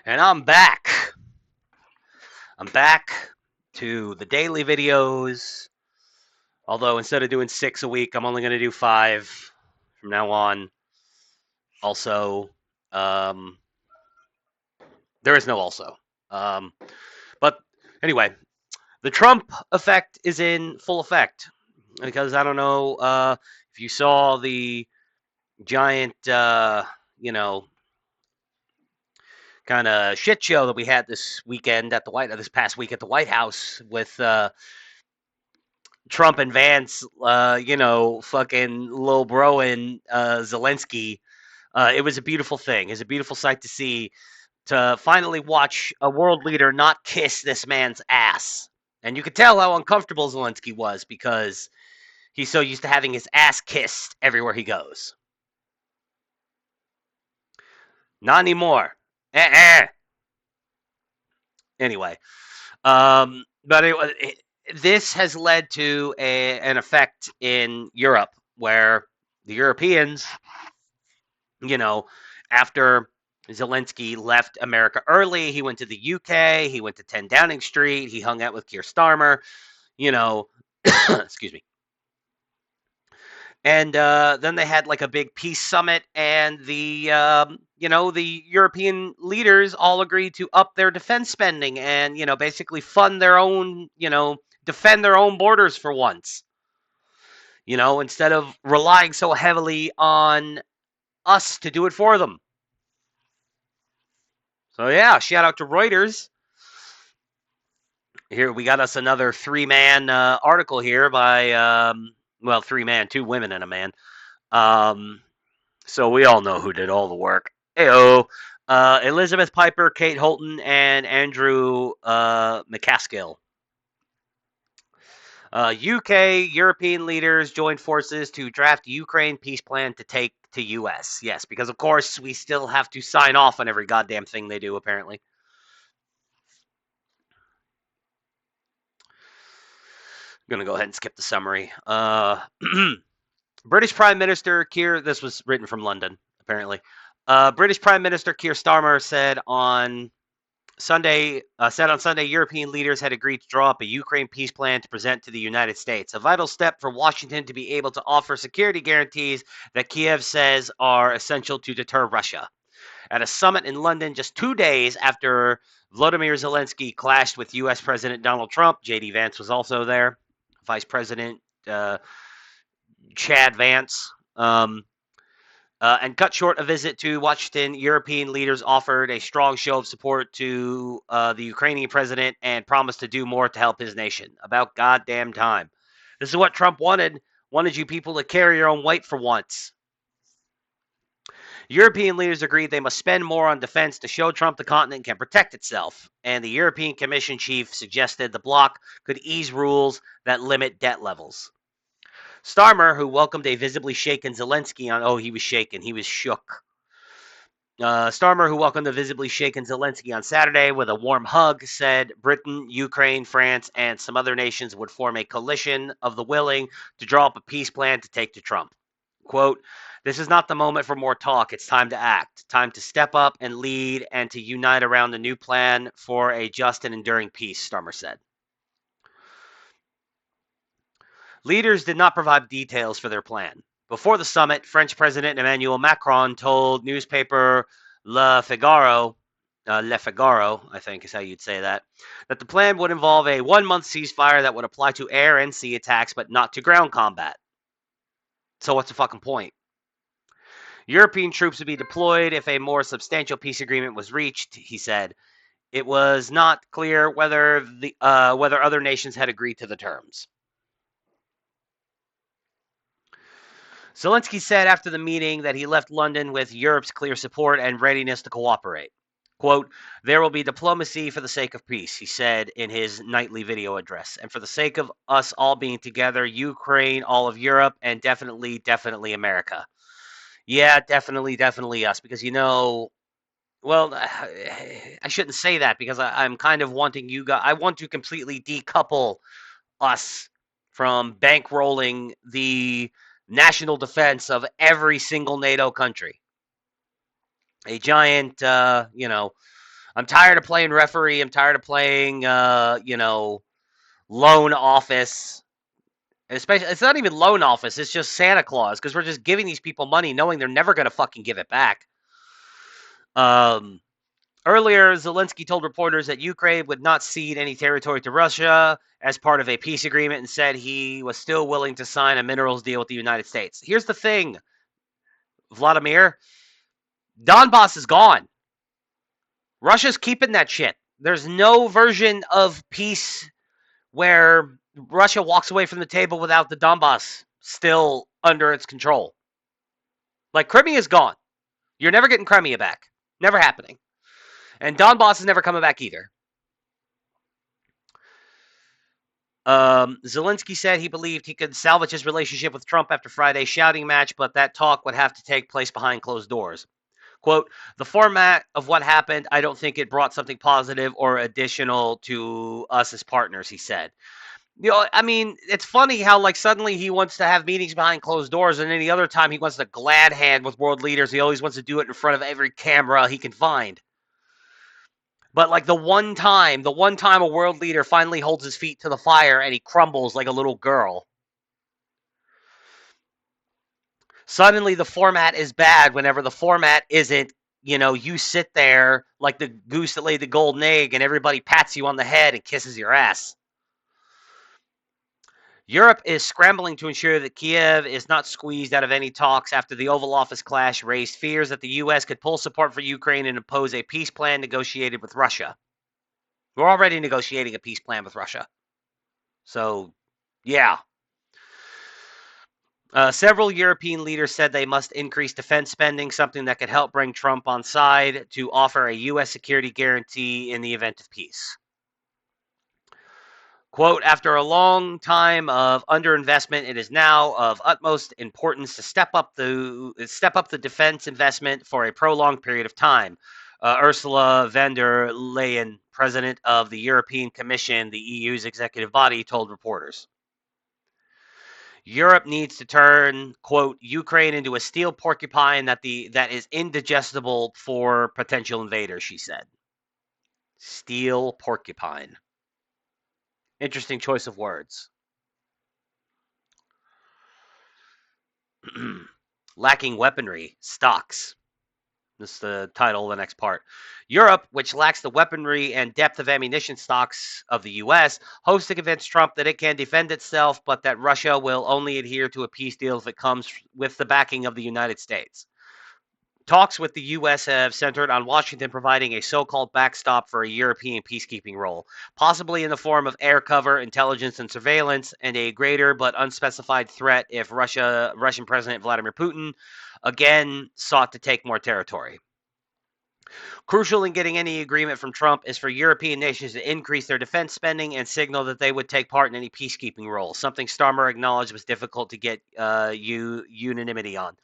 And I'm back. I'm back to the daily videos. Although instead of doing 6 a week, I'm only going to do 5 from now on. Also, um, there is no also. But anyway, the Trump effect is in full effect. Because I don't know if you saw the giant, you know, kind of shit show that we had this weekend at this past week at the White House with Trump and Vance, fucking Lil Bro and Zelensky. It was a beautiful thing. It's a beautiful sight to see, to finally watch a world leader not kiss this man's ass. And you could tell how uncomfortable Zelensky was because he's so used to having his ass kissed everywhere he goes. Not anymore. Eh. Anyway, this has led to an effect in Europe where the Europeans, you know, after Zelensky left America early, he went to the UK, he went to 10 Downing Street, he hung out with Keir Starmer, you know, excuse me. And then they had like a big peace summit, and the European leaders all agreed to up their defense spending and basically fund their own, defend their own borders for once. Instead of relying so heavily on us to do it for them. So yeah, shout out to Reuters. Here we got us another 3-man article here by 3-man, 2 women and a man. So we all know who did all the work. Heyo. Elizabeth Piper, Kate Holton, and Andrew McCaskill. UK European leaders joined forces to draft Ukraine peace plan to take to US. Yes, because of course we still have to sign off on every goddamn thing they do, apparently. I'm going to go ahead and skip the summary. British Prime Minister Keir, this was written from London, apparently. British Prime Minister Keir Starmer said on Sunday, European leaders had agreed to draw up a Ukraine peace plan to present to the United States, a vital step for Washington to be able to offer security guarantees that Kiev says are essential to deter Russia. At a summit in London just 2 days after Volodymyr Zelensky clashed with U.S. President Donald Trump, J.D. Vance was also there, Vice President Chad Vance. And cut short a visit to Washington, European leaders offered a strong show of support to the Ukrainian president and promised to do more to help his nation. About goddamn time. This is what Trump wanted. Wanted you people to carry your own weight for once. European leaders agreed they must spend more on defense to show Trump the continent can protect itself. And the European Commission chief suggested the bloc could ease rules that limit debt levels. Starmer, who welcomed a visibly shaken Zelensky he was shaken, he was shook. Starmer, who welcomed the visibly shaken Zelensky on Saturday with a warm hug, said Britain, Ukraine, France, and some other nations would form a coalition of the willing to draw up a peace plan to take to Trump. Quote, "This is not the moment for more talk. It's time to act. Time to step up and lead and to unite around the new plan for a just and enduring peace," Starmer said. Leaders did not provide details for their plan. Before the summit, French President Emmanuel Macron told newspaper Le Figaro, I think is how you'd say that the plan would involve a 1-month ceasefire that would apply to air and sea attacks, but not to ground combat. So what's the fucking point? European troops would be deployed if a more substantial peace agreement was reached, he said. It was not clear whether other nations had agreed to the terms. Zelensky said after the meeting that he left London with Europe's clear support and readiness to cooperate. Quote, "There will be diplomacy for the sake of peace," he said in his nightly video address, "and for the sake of us all being together, Ukraine, all of Europe, and definitely America." Yeah, definitely us, because well, I shouldn't say that because I'm kind of wanting you guys, I want to completely decouple us from bankrolling the national defense of every single NATO country. A giant, I'm tired of playing referee. I'm tired of playing, loan office. Especially, it's not even loan office. It's just Santa Claus because we're just giving these people money, knowing they're never going to fucking give it back. Earlier, Zelensky told reporters that Ukraine would not cede any territory to Russia as part of a peace agreement and said he was still willing to sign a minerals deal with the United States. Here's the thing, Vladimir. Donbass is gone. Russia's keeping that shit. There's no version of peace where Russia walks away from the table without the Donbass still under its control. Like, Crimea is gone. You're never getting Crimea back. Never happening. And Donbass is never coming back either. Zelensky said he believed he could salvage his relationship with Trump after Friday's shouting match, but that talk would have to take place behind closed doors. Quote, the format of what happened, I don't think it brought something positive or additional to us as partners, he said. I mean, it's funny how, like, suddenly he wants to have meetings behind closed doors, and any other time he wants to glad hand with world leaders. He always wants to do it in front of every camera he can find. But, like, the one time a world leader finally holds his feet to the fire and he crumbles like a little girl. Suddenly the format is bad whenever the format isn't, you sit there like the goose that laid the golden egg and everybody pats you on the head and kisses your ass. Europe is scrambling to ensure that Kiev is not squeezed out of any talks after the Oval Office clash raised fears that the U.S. could pull support for Ukraine and impose a peace plan negotiated with Russia. We're already negotiating a peace plan with Russia. So, yeah. Several European leaders said they must increase defense spending, something that could help bring Trump on side to offer a U.S. security guarantee in the event of peace. Quote, after a long time of underinvestment, it is now of utmost importance to step up the defense investment for a prolonged period of time. Ursula von der Leyen, president of the European Commission, the EU's executive body, told reporters. Europe needs to turn, quote, Ukraine into a steel porcupine that is indigestible for potential invaders, she said. Steel porcupine. Interesting choice of words. Lacking weaponry, stocks. This is the title of the next part. Europe, which lacks the weaponry and depth of ammunition stocks of the U.S., hopes to convince Trump that it can defend itself, but that Russia will only adhere to a peace deal if it comes with the backing of the United States. Talks with the U.S. have centered on Washington providing a so-called backstop for a European peacekeeping role, possibly in the form of air cover, intelligence, and surveillance, and a greater but unspecified threat if Russian President Vladimir Putin again sought to take more territory. Crucial in getting any agreement from Trump is for European nations to increase their defense spending and signal that they would take part in any peacekeeping role, something Starmer acknowledged was difficult to get unanimity on.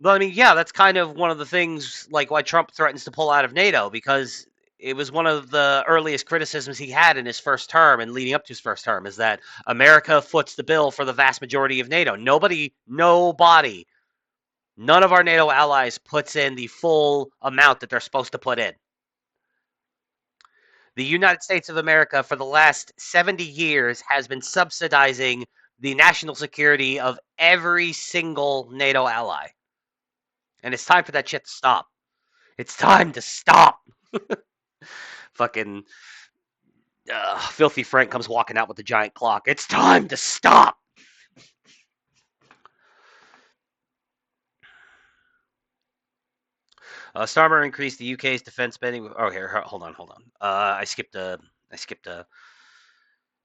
But I mean, yeah, that's kind of one of the things, like, why Trump threatens to pull out of NATO, because it was one of the earliest criticisms he had in his first term and leading up to his first term, is that America foots the bill for the vast majority of NATO. Nobody, none of our NATO allies puts in the full amount that they're supposed to put in. The United States of America, for the last 70 years, has been subsidizing the national security of every single NATO ally. And it's time for that shit to stop. It's time to stop. Fucking Filthy Frank comes walking out with the giant clock. It's time to stop. Starmer increased the UK's defense spending. Oh, here, hold on. I skipped a.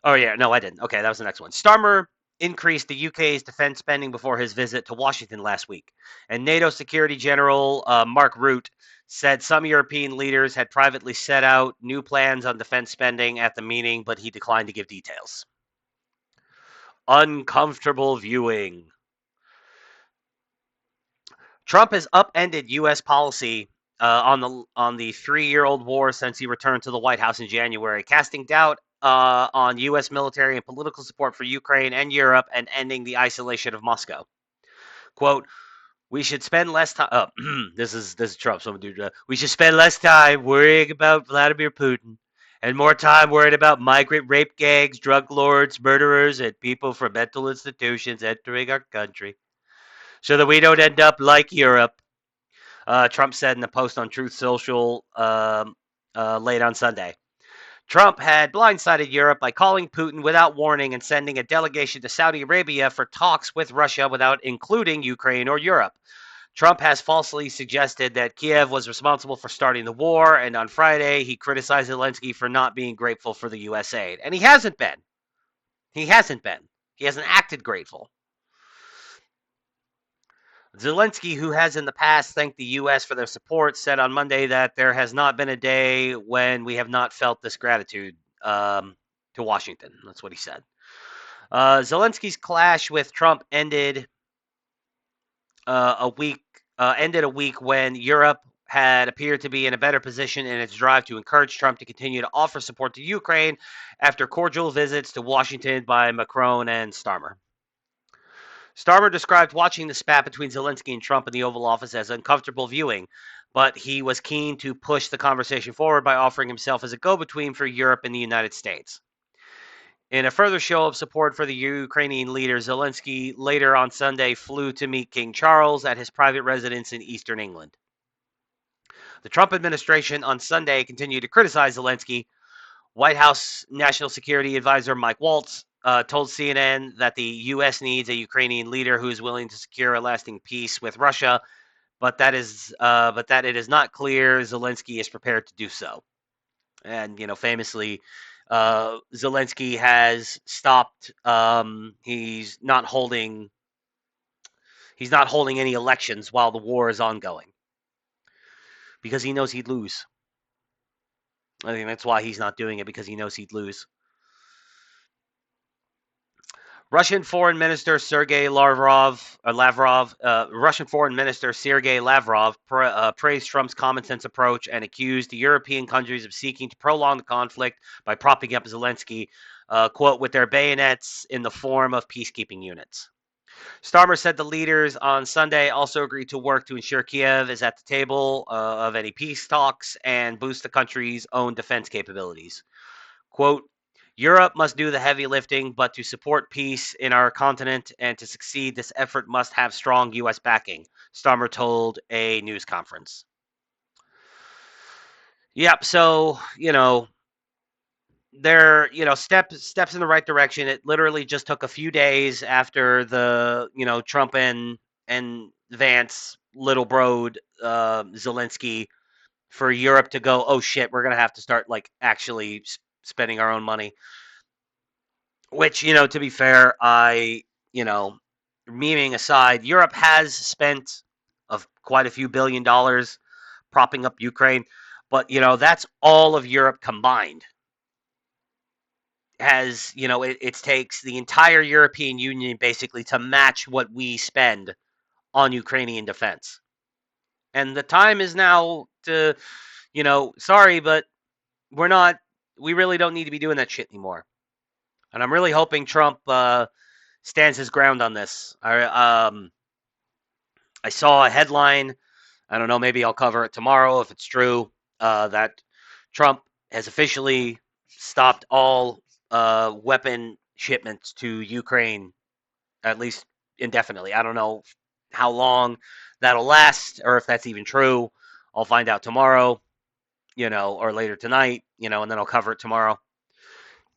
Oh yeah, no, I didn't. Okay, that was the next one. Starmer increased the UK's defense spending before his visit to Washington last week, and NATO Secretary General Mark Rutte said some European leaders had privately set out new plans on defense spending at the meeting, but he declined to give details. Uncomfortable viewing. Trump has upended U.S. policy on the 3-year-old war since he returned to the White House in January, casting doubt on U.S. military and political support for Ukraine and Europe, and ending the isolation of Moscow. Quote, We should spend less time. Oh, this is Trump. Someone do. We should spend less time worrying about Vladimir Putin and more time worried about migrant rape gangs, drug lords, murderers, and people from mental institutions entering our country, so that we don't end up like Europe. Trump said in a post on Truth Social late on Sunday. Trump had blindsided Europe by calling Putin without warning and sending a delegation to Saudi Arabia for talks with Russia without including Ukraine or Europe. Trump has falsely suggested that Kiev was responsible for starting the war, and on Friday, he criticized Zelensky for not being grateful for the U.S. aid. And he hasn't been. He hasn't been. He hasn't acted grateful. Zelensky, who has in the past thanked the U.S. for their support, said on Monday that there has not been a day when we have not felt this gratitude to Washington. That's what he said. Zelensky's clash with Trump ended a week when Europe had appeared to be in a better position in its drive to encourage Trump to continue to offer support to Ukraine after cordial visits to Washington by Macron and Starmer. Starmer described watching the spat between Zelensky and Trump in the Oval Office as uncomfortable viewing, but he was keen to push the conversation forward by offering himself as a go-between for Europe and the United States. In a further show of support for the Ukrainian leader, Zelensky later on Sunday flew to meet King Charles at his private residence in eastern England. The Trump administration on Sunday continued to criticize Zelensky. White House National Security Advisor Mike Waltz told CNN that the U.S. needs a Ukrainian leader who is willing to secure a lasting peace with Russia, but that it is not clear Zelensky is prepared to do so. And famously, Zelensky has stopped. He's not holding any elections while the war is ongoing because he knows he'd lose. I think that's why he's not doing it, because he knows he'd lose. Russian Foreign Minister Sergei Lavrov praised Trump's common sense approach and accused the European countries of seeking to prolong the conflict by propping up Zelensky, quote, with their bayonets in the form of peacekeeping units. Starmer said the leaders on Sunday also agreed to work to ensure Kiev is at the table of any peace talks and boost the country's own defense capabilities. Quote, Europe must do the heavy lifting, but to support peace in our continent and to succeed, this effort must have strong U.S. backing, Starmer told a news conference. Yep, so, they're, steps in the right direction. It literally just took a few days after the, Trump and Vance little broed Zelensky for Europe to go, oh shit, we're going to have to start actually spending our own money. Which, to be fair, memeing aside, Europe has spent quite a few $1 billion propping up Ukraine, but, that's all of Europe combined. It takes the entire European Union basically to match what we spend on Ukrainian defense. And the time is now to, sorry, but we really don't need to be doing that shit anymore. And I'm really hoping Trump stands his ground on this. I saw a headline. I don't know, maybe I'll cover it tomorrow if it's true, that Trump has officially stopped all weapon shipments to Ukraine, at least indefinitely. I don't know how long that'll last or if that's even true. I'll find out tomorrow, or later tonight, and then I'll cover it tomorrow.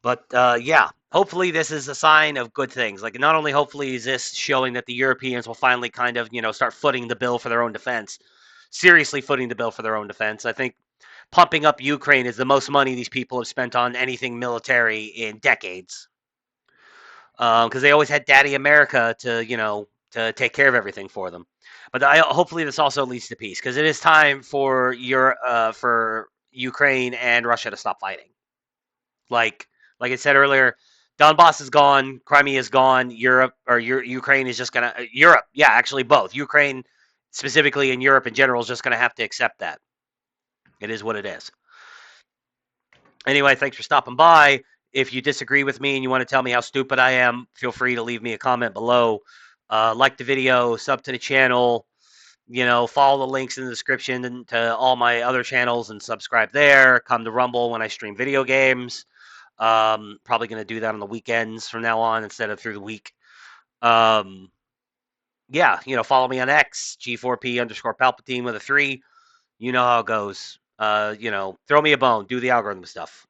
But yeah, hopefully this is a sign of good things. Not only hopefully is this showing that the Europeans will finally kind of, start footing the bill for their own defense, seriously footing the bill for their own defense. I think pumping up Ukraine is the most money these people have spent on anything military in decades. Because they always had Daddy America to, to take care of everything for them. But hopefully this also leads to peace, because it is time for Ukraine and Russia to stop fighting. Like I said earlier, Donbass is gone, Crimea is gone, Ukraine is just going to... Europe, yeah, actually both. Ukraine specifically and Europe in general is just going to have to accept that. It is what it is. Anyway, thanks for stopping by. If you disagree with me and you want to tell me how stupid I am, feel free to leave me a comment below. Like the video, sub to the channel. Follow the links in the description and to all my other channels and subscribe there. Come to Rumble when I stream video games. Probably going to do that on the weekends from now on instead of through the week. Yeah, follow me on X, G4P_Palpatine with a 3. You know how it goes. Throw me a bone, do the algorithm stuff.